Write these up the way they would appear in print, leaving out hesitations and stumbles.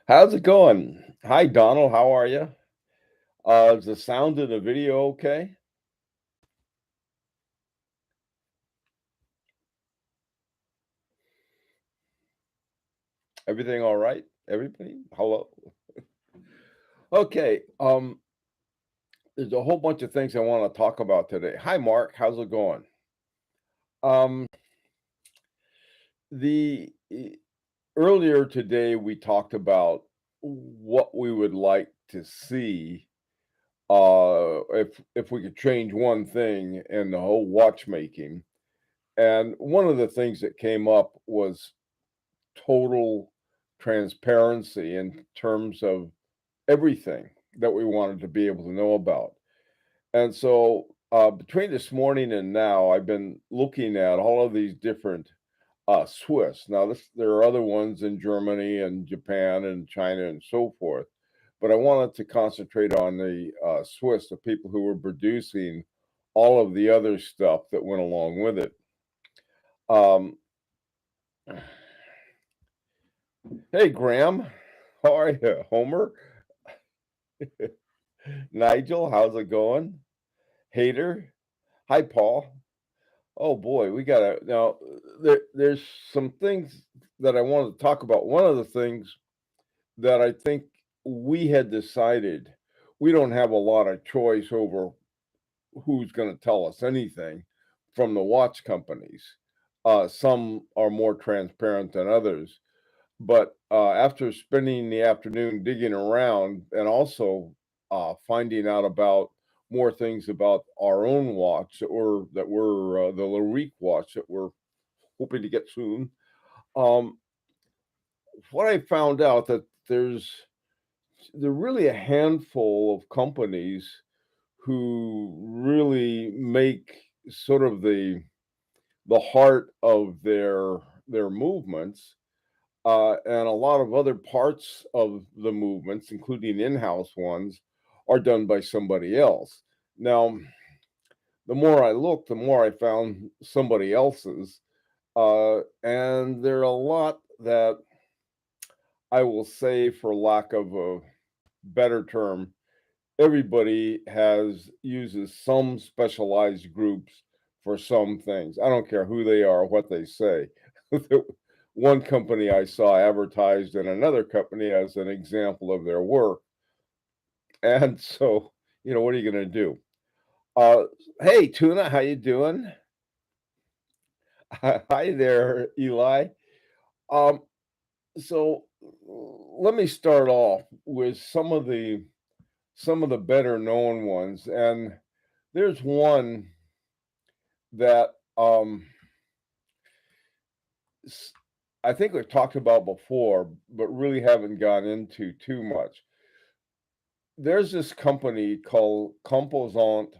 How's it going? Hi, Donald. How are you? Is the sound of the video okay? Everything all right? Everybody? Hello? Okay. There's a whole bunch of things I want to talk about today. Hi, Mark. How's it going? Um, the earlier today we talked about what we would like to see if we could change one thing in the whole watchmaking. And one of the things that came up was total transparency in terms of everything that we wanted to be able to know about. And so, between this morning and now, I've been looking at all of these different Swiss. Now, there are other ones in Germany and Japan and China and so forth, but I wanted to concentrate on the Swiss, the people who were producing all of the other stuff that went along with it. Um, hey, Graham, how are you, Homer? Nigel, how's it going? Hater, hi, Paul. Oh boy, we gotta now. There's some things that I wanted to talk about. One of the things that I think we had decided we don't have a lot of choice over who's going to tell us anything from the watch companies. Some are more transparent than others, but after spending the afternoon digging around and also finding out about more things about our own watch that we're the Larique watch that we're hoping to get soon. Um, what I found out that there are really a handful of companies who really make sort of the heart of their movements, and a lot of other parts of the movements, including in-house ones, are done by somebody else. Now, the more I looked, the more I found somebody else's, and there are a lot that I will say, for lack of a better term, everybody has uses some specialized groups for some things. I don't care who they are, what they say. One company I saw advertised in another company as an example of their work. And so, what are you going to do? Uh, hey, Tuna, how you doing? Hi there, Eli. Um, so let me start off with some of the better known ones, and there's one that s- I think we've talked about before, but really haven't gone into too much. There's this company called Composant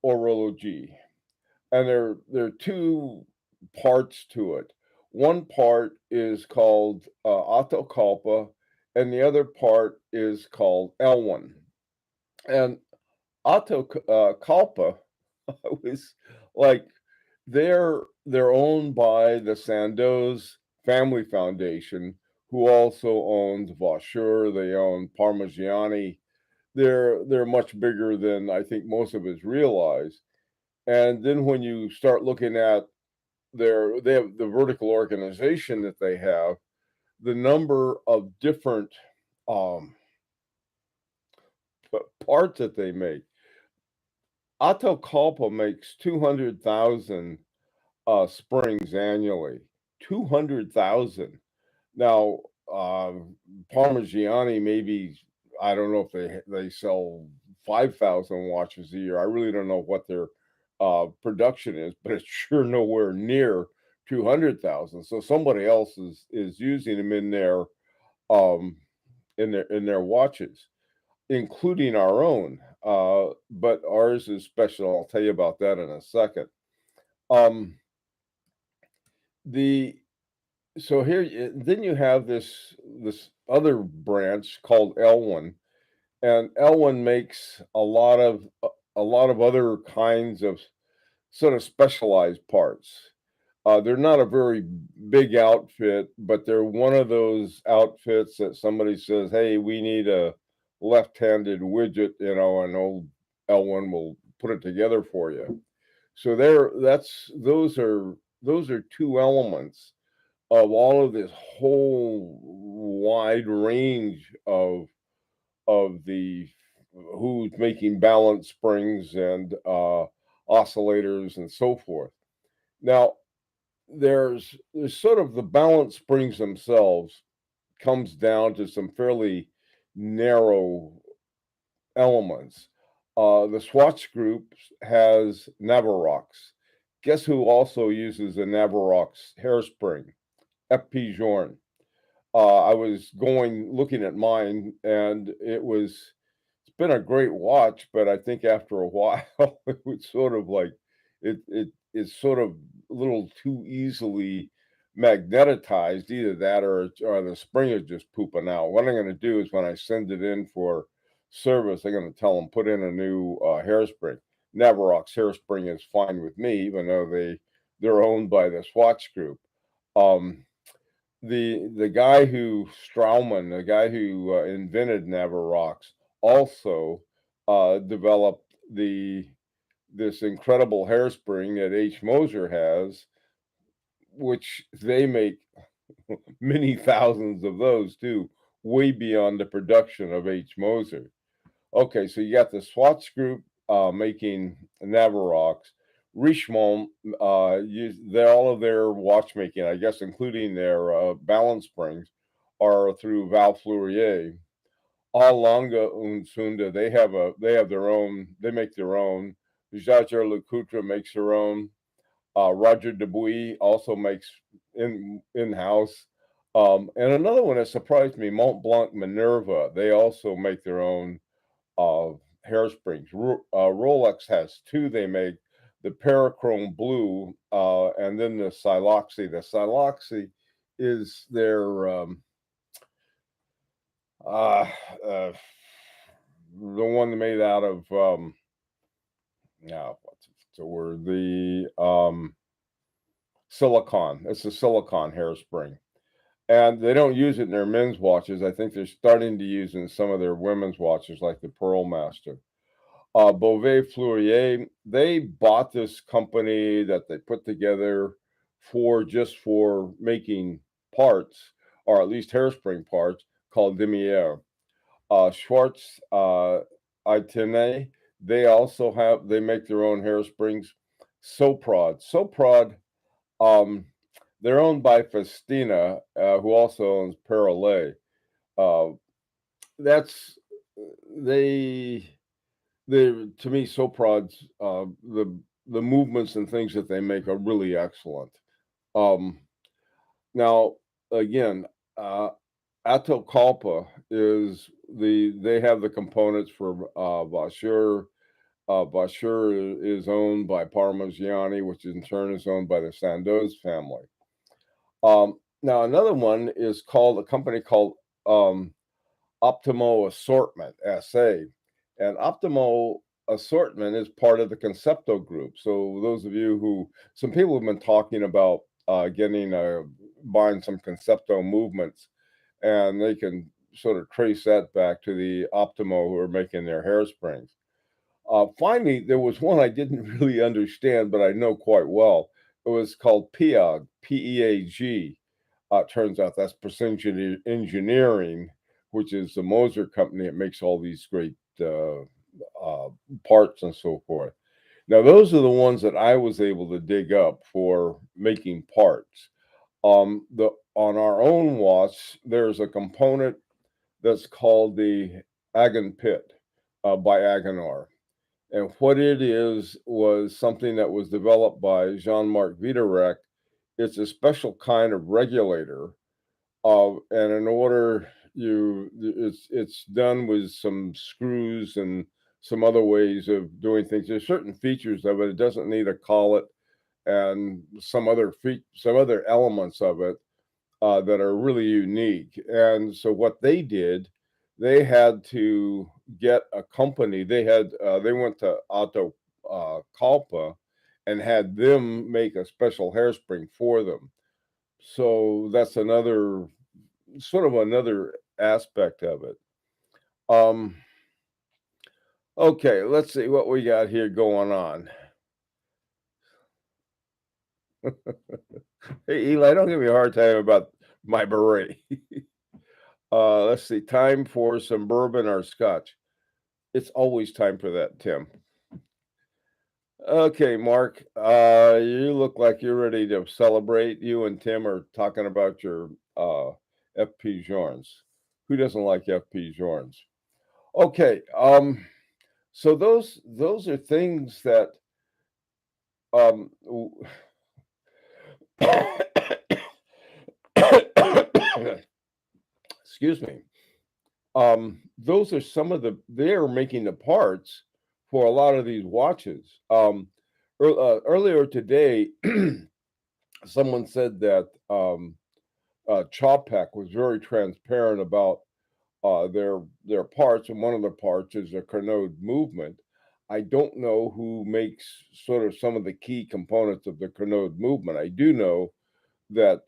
Horology, and there are two parts to it. One part is called Autoculpa, and the other part is called L1. And Autoculpa was like they're owned by the Sandoz family foundation, who also owns Vaucher. They own Parmigiani. They're much bigger than I think most of us realize. And then when you start looking at they have the vertical organization that they have, the number of different um, parts that they make. Autoculpa makes 200,000 springs annually. 200,000. Now, Parmigiani maybe I don't know if they sell 5,000 watches a year. I really don't know what their production is, but it's sure nowhere near 200,000. So somebody else is using them um in their watches, including our own. But ours is special. I'll tell you about that in a second. Um, the So then you have this other branch called L1, and L1 makes a lot of other kinds of sort of specialized parts. They're not a very big outfit, but they're one of those outfits that somebody says, "Hey, we need a left-handed widget," and old Elwin will put it together for you. So there, those are two elements of all of this whole wide range of the who's making balance springs and oscillators and so forth. Now, there's sort of the balance springs themselves comes down to some fairly narrow elements. The Swatch Group has Navarrox. Guess who also uses a Navarrox hairspring? FP Journe. I was going looking at mine, and it's been a great watch, but I think after a while it was sort of like it's sort of a little too easily magnetized. Either that or the spring is just pooping out. What I'm going to do is when I send it in for service, I'm going to tell them put in a new hairspring. Navarrox hairspring is fine with me, even though they're owned by the Swatch Group. Um, the guy who Strauman, the guy who invented Navarrox, also developed the this incredible hairspring that H. Moser has, which they make many thousands of those too, way beyond the production of H. Moser. Okay, so you got the Swatch Group making Navarrox. Richemont, use all of their watchmaking, I guess, including their balance springs, are through Val Fleurier. Allanga und Sunda, they have their own. They make their own. Jaeger-LeCoultre makes their own. Roger Dubuis also makes in house. And another one that surprised me, Mont Blanc Minerva. They also make their own of hairsprings. Rolex has two they make, the Parachrome Blue, and then the Siloxy. The Siloxy is their uh, uh, the one made out of now what's the word? The silicon. It's a silicon hairspring. And they don't use it in their men's watches. I think they're starting to use it in some of their women's watches, like the Pearl Master. Beauvais Fleurier, they bought this company that they put together for making parts, or at least hairspring parts, called Demier. Schwartz Itene, they make their own hairsprings. Soprod, um, they're owned by Festina, who also owns Parallel. Uh, that's they to me, Soprod's the movements and things that they make are really excellent. Um, Now, again, uh, Atakalpa is they have the components for Vaucher. Vaucher is owned by Parmigiani, which in turn is owned by the Sandoz family. Now, another one is called a company called Optimo Assortment SA, and Optimo Assortment is part of the Concepto Group. So those of you who some people have been talking about getting buying some Concepto movements, and they can sort of trace that back to the Optimo who are making their hairsprings. Finally, there was one I didn't really understand, but I know quite well. It was called PEAG, PEAG. Turns out that's Precision Engineering, which is the Moser company that makes all these great uh, parts and so forth. Now, those are the ones that I was able to dig up for making parts. The On our own watch, there's a component that's called the Agon Pit by Agonor. And what it is was something that was developed by Jean-Marc Viderec. It's a special kind of regulator, and in order it's done with some screws and some other ways of doing things. There's certain features of it. It doesn't need a collet and some other elements of it that are really unique. And so what they did, they had to get a company. They went to Otto Kalpa, and had them make a special hairspring for them. So that's another sort of another aspect of it. Um, okay, let's see what we got here going on. Hey, Eli, don't give me a hard time about my beret. Let's see, time for some bourbon or scotch. It's always time for that, Tim. Okay, Mark, you look like you're ready to celebrate. You and Tim are talking about your FP Journes. Who doesn't like FP Journes? Okay, so those are things that w- excuse me. Those are some of they're making the parts for a lot of these watches. Earlier today, someone said that Chopek was very transparent about their parts, and one of the parts is a Carnot movement. I don't know who makes sort of some of the key components of the Carnot movement. I do know that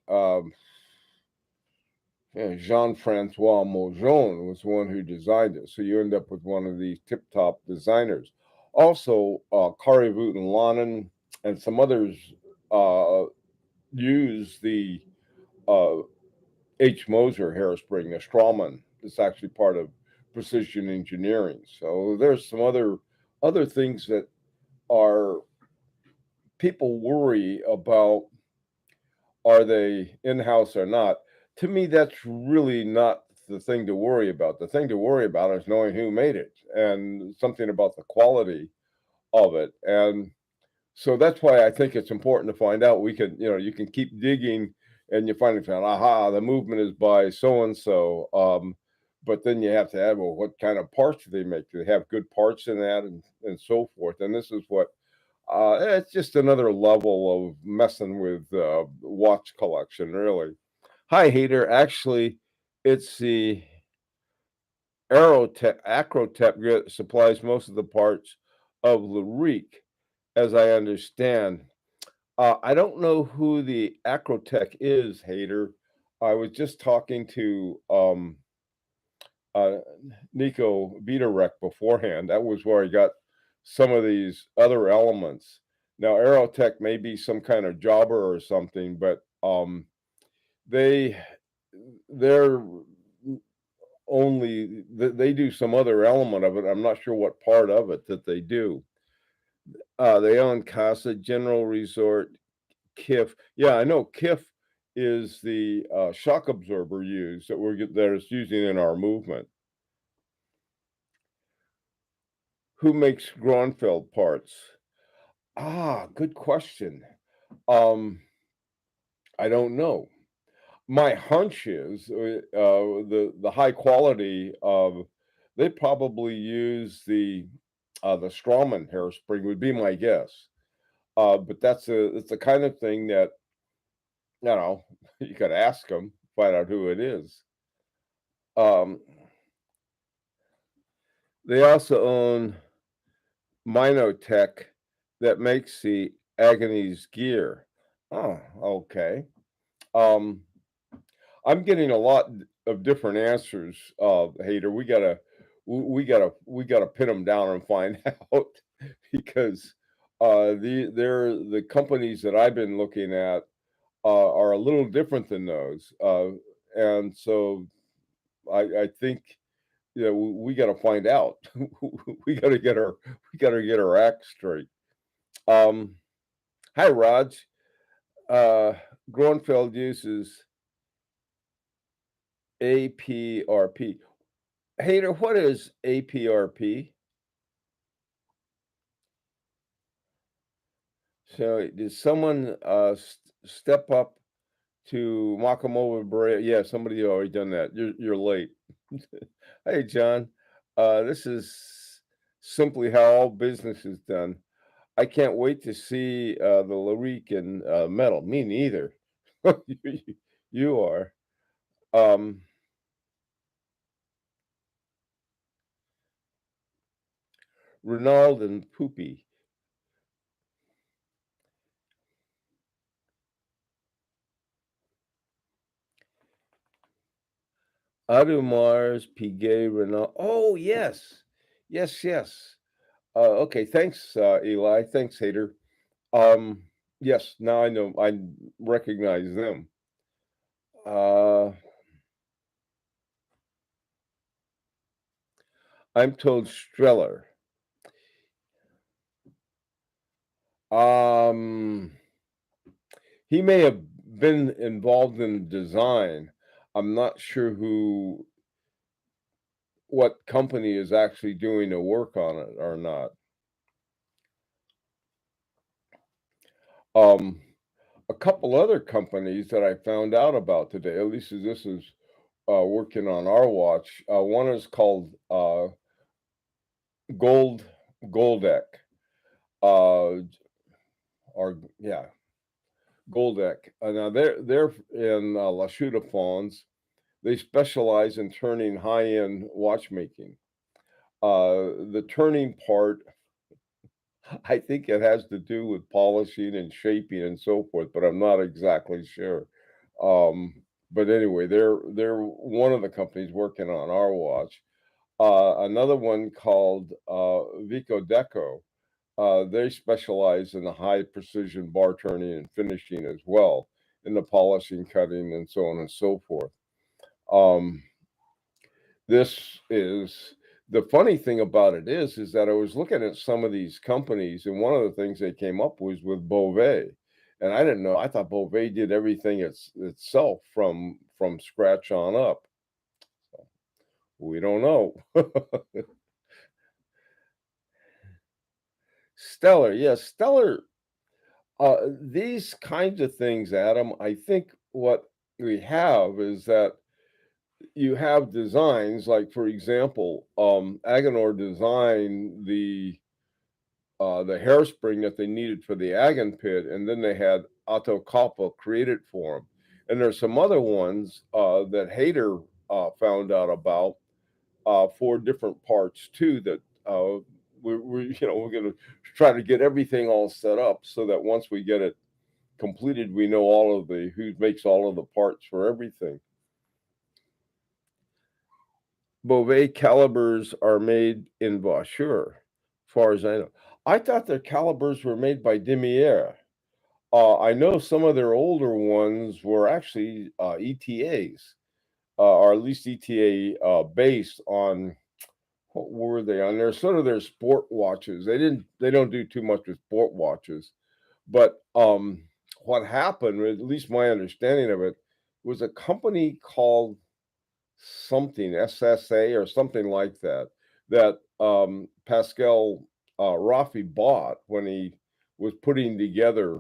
Jean-Francois Mojon was the one who designed it. So you end up with one of these tip-top designers. Also, Carré and Lannen and some others uh, use the uh, H. Moser hairspring, a Strawman. It's actually part of precision engineering. So there's some other things that are people worry about, are they in-house or not? To me, that's really not the thing to worry about. The thing to worry about is knowing who made it and something about the quality of it. And so that's why I think it's important to find out. We can, you can keep digging and you finally find, aha, the movement is by so and so. But then you have to add, well, what kind of parts do they make? Do they have good parts in that, and so forth? And this is what it's just another level of messing with watch collection, really. Hi, hater. Actually, it's the Acrotep supplies most of the parts of Lyrique, as I understand. I don't know who the Acrotech is, hater. I was just talking to uh, Nico Vitarek beforehand. That was where I got some of these other elements. Now, Aerotech may be some kind of jobber or something, but they they're they do some other element of it. I'm not sure what part of it that they do. They own Casa General Resort, KIF. Yeah, I know KIF is the shock absorber used that is using in our movement. Who makes Gronfeld parts? Ah, good question. Um, I don't know. My hunch is the high quality of they probably use the Strawman hairspring would be my guess. But it's the kind of thing that you could ask them, find out who it is. Um, they also own Minotech that makes the Agony's gear. Oh, okay. Um, I'm getting a lot of different answers, Hater. We gotta pin them down and find out because the companies that I've been looking at are a little different than those, and so I think we got to find out. we got to get our we got to get our act straight. Um, Hi, Raj. Uh, Gronfeld uses APRP. Hater, what is APRP? So, did someone step up to Makamova Brea? Yeah, somebody already done that. You're late. Hey, John. This is simply how all business is done. I can't wait to see the Lyrique and metal. Me neither. you, you are. Um, Ronald and Poopy. Audemars Piguet Renault. Oh, yes. Yes, yes. Okay, thanks, Eli. Thanks, Hater. Um, yes, now I know. I recognize them. Uh, I'm told Streller. Um, he may have been involved in design. I'm not sure what company is actually doing the work on it or not. Um, a couple other companies that I found out about today, at least as this is working on our watch. One is called Gold Goldeck, uh, or yeah, Goldeck. Now they're in La Chaux-de-Fonds. They specialize in turning high-end watchmaking. The turning part, I think it has to do with polishing and shaping and so forth, but I'm not exactly sure. Um, but anyway, they're one of the companies working on our watch. Another one called Vico Deco. They specialize in the high precision bar turning and finishing as well, in the polishing, cutting, and so on and so forth. Um, this is the funny thing about it is that I was looking at some of these companies, and one of the things they came up with Beauvais, and I didn't know. I thought Beauvais did everything itself from scratch on up. We don't know. Stellar, yes, Stellar. These kinds of things, Adam. I think what we have is that you have designs like, for example, Agenor designed the hairspring that they needed for the Agon pit, and then they had Otto Koppel create it for them. And there's some other ones that Hayter found out about for different parts too. That we're going to try to get everything all set up so that once we get it completed, we know all of the who makes all of the parts for everything. Beauvais calibers are made in Vauchur, as far as I know. I thought their calibers were made by Demier. I know some of their older ones were actually ETAs, or at least ETA based on what were they on? They're sort of their sport watches. They don't do too much with sport watches, but what happened, at least my understanding of it, was a company called something SSA or something like that that Pascal Raffi bought when he was putting together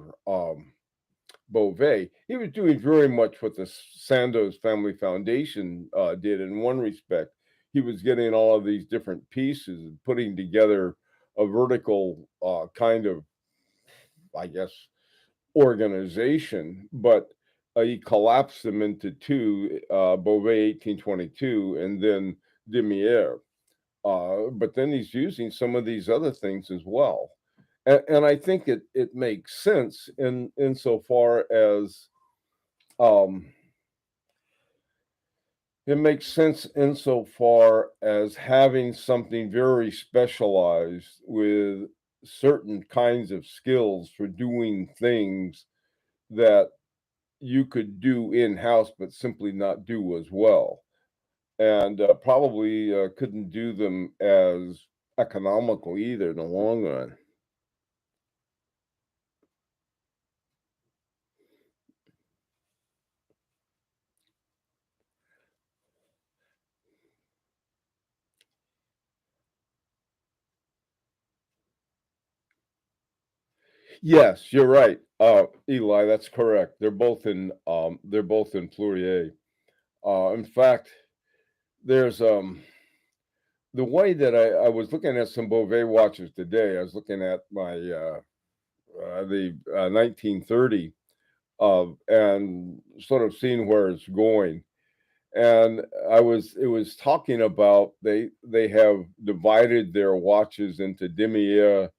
Beauvais. He was doing very much what the Sandoz Family Foundation did in one respect. He was getting all of these different pieces and putting together a vertical kind of, I guess, organization, but he collapsed them into two, Beauvais 1822 and then Demier. But then he's using some of these other things as well. And I think it makes sense in insofar as um, it makes sense insofar as having something very specialized with certain kinds of skills for doing things that you could do in-house, but simply not do as well, and probably couldn't do them as economical either in the long run. Yes, you're right, Eli. That's correct. They're both in Fourier. In fact, there's the way that I was looking at some Beauvais watches today. I was looking at my the 1930 and sort of seeing where it's going. And it was talking about they have divided their watches into demi-heure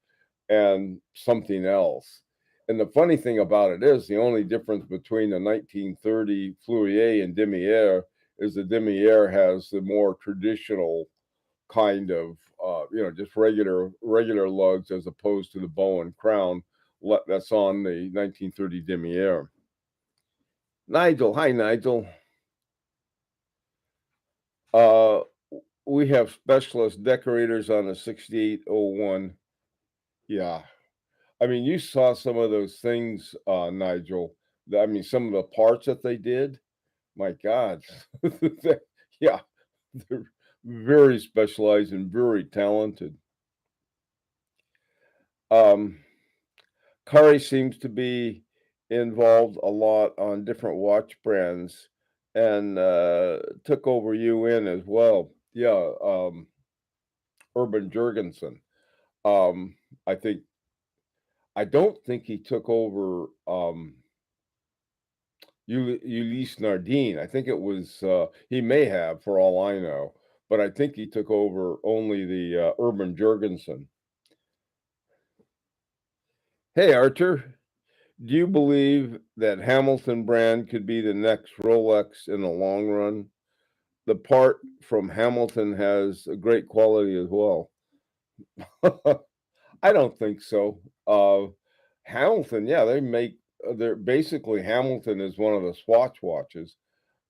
and something else. And the funny thing about it is the only difference between the 1930 Fleurier and demi-heure is the demi-air has the more traditional kind of just regular lugs as opposed to the bow and crown that's on the 1930 demi-air. Nigel, hi Nigel. Uh, we have specialist decorators on the 6801. Yeah, I mean, you saw some of those things, Nigel. I mean, some of the parts that they did. My God, yeah, they're very specialized and very talented. Um, Kari seems to be involved a lot on different watch brands and took over UN as well. Yeah, Urban Jurgensen. Um, I think I don't think he took over Ulysse Nardine. I think it was he may have for all I know, but I think he took over only the Urban Jurgensen. Hey Archer, do you believe that Hamilton brand could be the next Rolex in the long run? The part from Hamilton has a great quality as well. I don't think so. Hamilton, yeah, they're basically Hamilton is one of the Swatch watches,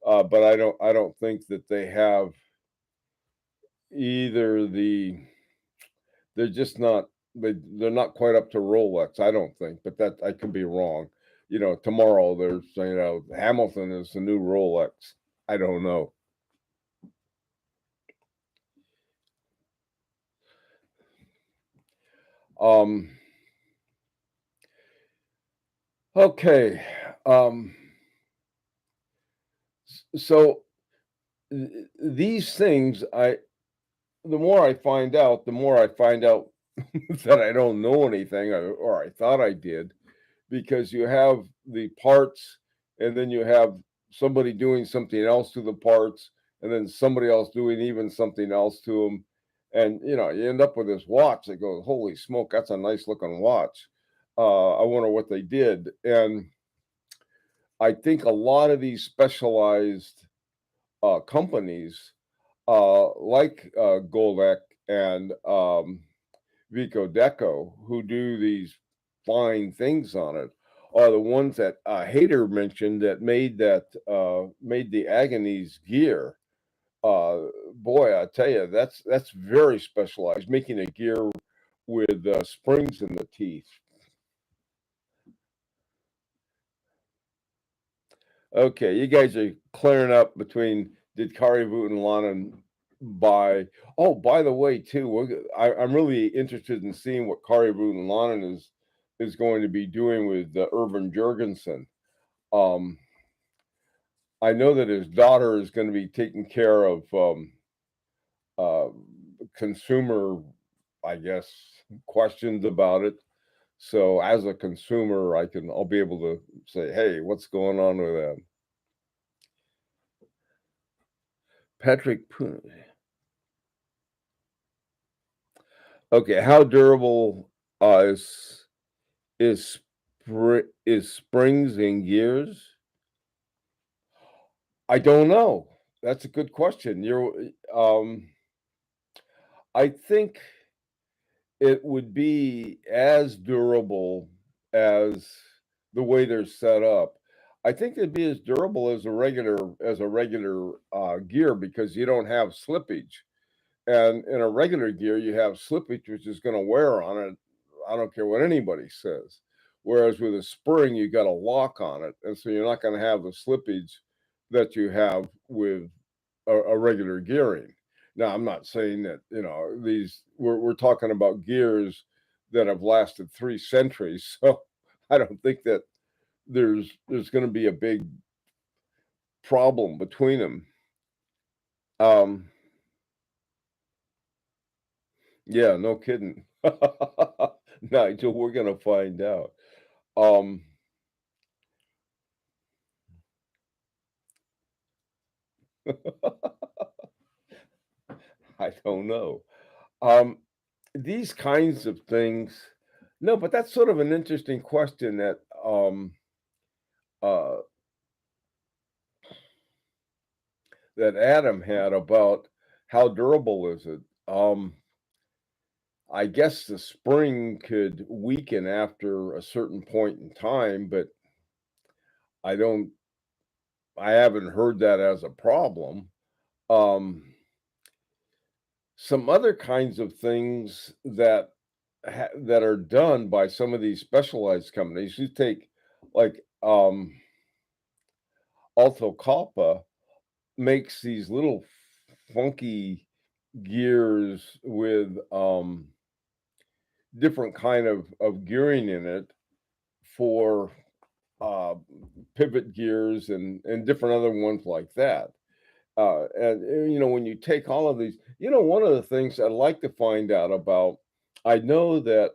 but I don't think that they have either they're just not they're not quite up to Rolex. I don't think, but that I could be wrong. Tomorrow there's Hamilton is the new Rolex. I don't know. Um, okay. Um, so these things, the more I find out, the more I find out that I don't know anything, or I thought I did, because you have the parts, and then you have somebody doing something else to the parts, and then somebody else doing even something else to them, and you end up with this watch that goes, "Holy smoke, that's a nice looking watch." I wonder what they did, and I think a lot of these specialized companies, like Golek and Vico Deco, who do these fine things on it, are the ones that Hader mentioned that made the Agonies gear. Boy, I tell you, that's very specialized, making a gear with springs in the teeth. Okay, you guys are clearing up between did Kari Voutilanen buy? Oh, by the way, too, I'm really interested in seeing what Kari Voutilanen is going to be doing with Urban Jurgensen. Um, I know that his daughter is going to be taking care of uh, consumer, I guess, questions about it. So as a consumer, I'll be able to say, hey, what's going on with that? Patrick Poon. Okay, how durable is is springs and gears? I don't know. That's a good question. I think it would be as durable as the way they're set up. I think it'd be as durable as a regular gear because you don't have slippage. And in a regular gear, you have slippage, which is going to wear on it. I don't care what anybody says. Whereas with a spring, you got a lock on it, and so you're not going to have the slippage that you have with a regular gearing. Now, I'm not saying that these we're talking about gears that have lasted 3 centuries, so I don't think that there's going to be a big problem between them. Um, yeah, no kidding. Nigel, we're gonna find out. Um, I don't know. Um, these kinds of things. No, but that's sort of an interesting question that uh that Adam had about how durable is it. I guess the spring could weaken after a certain point in time, but I don't I haven't heard that as a problem. Um, some other kinds of things that are done by some of these specialized companies. You take like Alto Calpa makes these little funky gears with different kind of gearing in it for uh, pivot gears and different other ones like that. When you take all of these, one of the things I'd like to find out about, I know that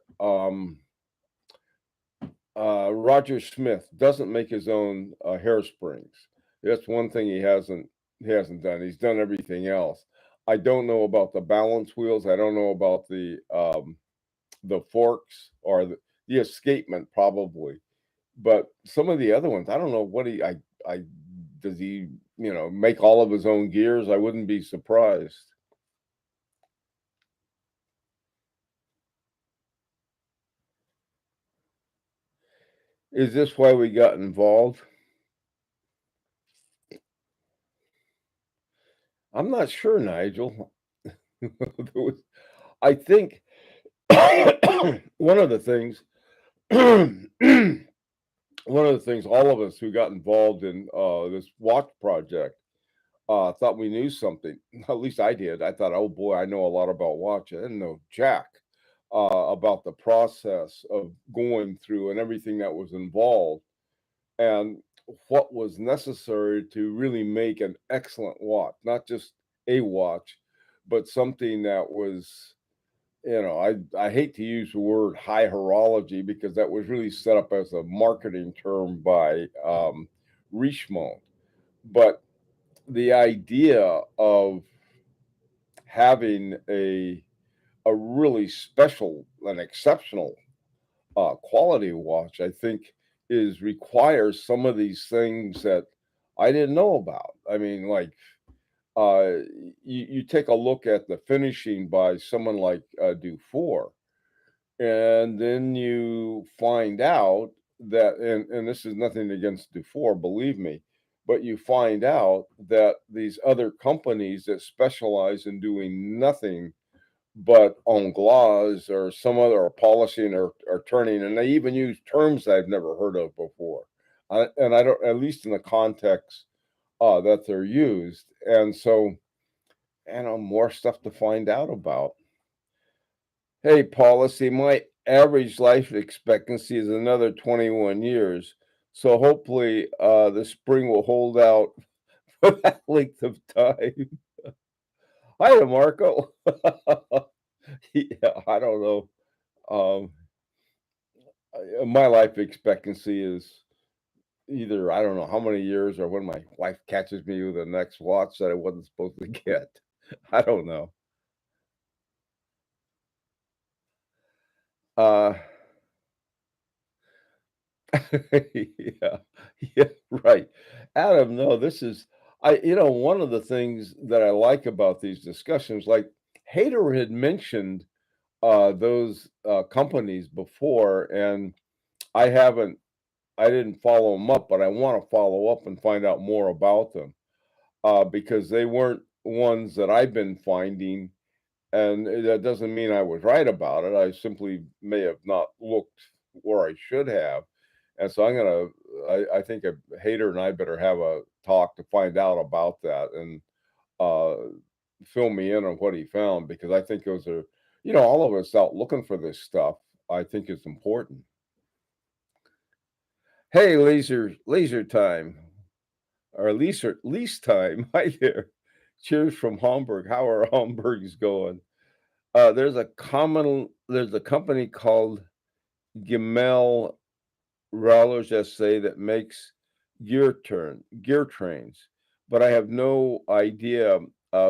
Roger Smith doesn't make his own hairsprings. That's one thing he hasn't done. He's done everything else. I don't know about the balance wheels. I don't know about the forks or the escapement probably, but some of the other ones, I don't know what I does he make all of his own gears? I wouldn't be surprised. Is this why we got involved? I'm not sure, Nigel. There was- I think one of the things one of the things all of us who got involved in this watch project thought we knew something. At least I did. I thought, oh boy, I know a lot about watch. I didn't know jack about the process of going through and everything that was involved and what was necessary to really make an excellent watch, not just a watch, but something that was, I hate to use the word high horology because that was really set up as a marketing term by Richemont. But the idea of having a really special and exceptional quality watch, I think, is requires some of these things that I didn't know about. I mean, like you take a look at the finishing by someone like Dufour, and then you find out that, and this is nothing against Dufour, believe me, but you find out that these other companies that specialize in doing nothing but on glass or some other or polishing or turning, and they even use terms I've never heard of before. And I don't, at least in the context that they're used. And so, more stuff to find out about. Hey, policy, my average life expectancy is another 21 years. So hopefully the spring will hold out for that length of time. Hi, Marco. Yeah, I don't know. Um, my life expectancy is either I don't know how many years or when my wife catches me with the next watch that I wasn't supposed to get. I don't know. Uh, yeah, yeah, right. Adam, no, this is one of the things that I like about these discussions, like Hader had mentioned those companies before, and I haven't I didn't follow them up, but I want to follow up and find out more about them because they weren't ones that I've been finding, and that doesn't mean I was right about it. I simply may have not looked where I should have, and so I think a Hater and I better have a talk to find out about that and uh, fill me in on what he found because I think those are, all of us out looking for this stuff. I think it's important. Hey, laser time. Or lease time. Hi there. Cheers from Hamburg. How are Hamburg's going? There's a company called Gemel Rollers SA that makes gear trains, but I have no idea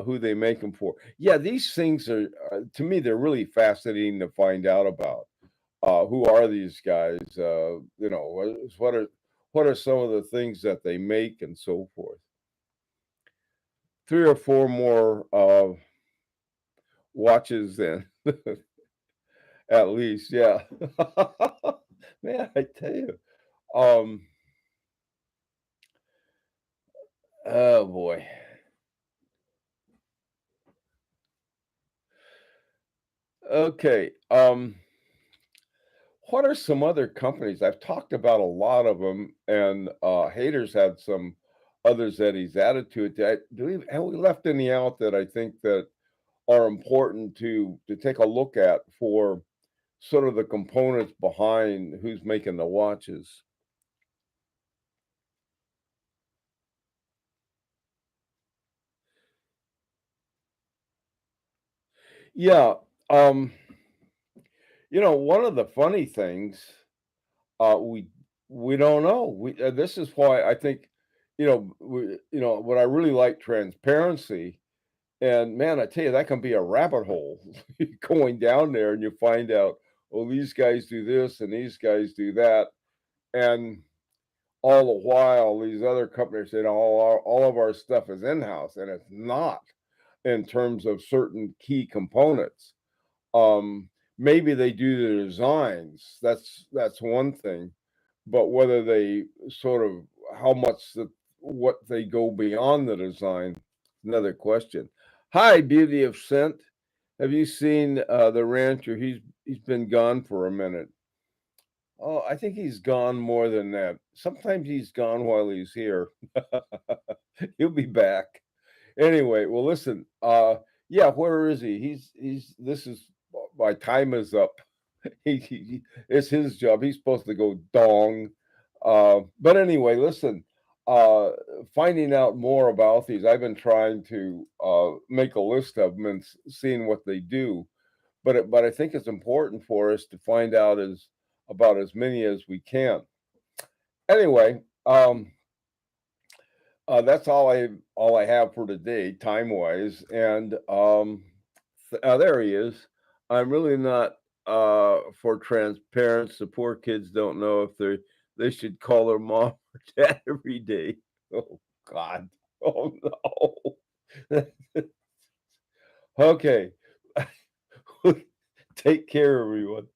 who they make them for. Yeah, these things are to me they're really fascinating to find out about. Who are these guys? What are some of the things that they make and so forth. 3 or 4 more, watches then, at least, yeah. Man, I tell you, um, oh boy. Okay, what are some other companies? I've talked about a lot of them, and, Hader's had some others that he's added to it. Have we left any out that I think that are important to take a look at for sort of the components behind who's making the watches? Yeah, um, one of the funny things, uh, we we don't know. This is why I think, what I really like transparency. And man, I tell you, that can be a rabbit hole going down there, and you find out, oh, these guys do this and these guys do that, and all the while, these other companies say, all of our stuff is in house, and it's not in terms of certain key components. Um, Maybe they do the designs. That's one thing, but whether they sort of how much what they go beyond the design, another question. Hi, Beauty of Scent. Have you seen the rancher? He's been gone for a minute. Oh, I think he's gone more than that. Sometimes he's gone while he's here. He'll be back. Anyway, well, listen, yeah, where is he? He's this is my time is up. It's his job. He's supposed to go dong. But anyway, listen, uh, finding out more about these, I've been trying to make a list of them and seeing what they do. But I think it's important for us to find out as about as many as we can. Anyway, that's all I have for today, time wise. And there he is. I'm really not for transparency. The poor kids don't know if they should call their mom or dad every day. Oh God. Oh no. Okay. Take care, everyone.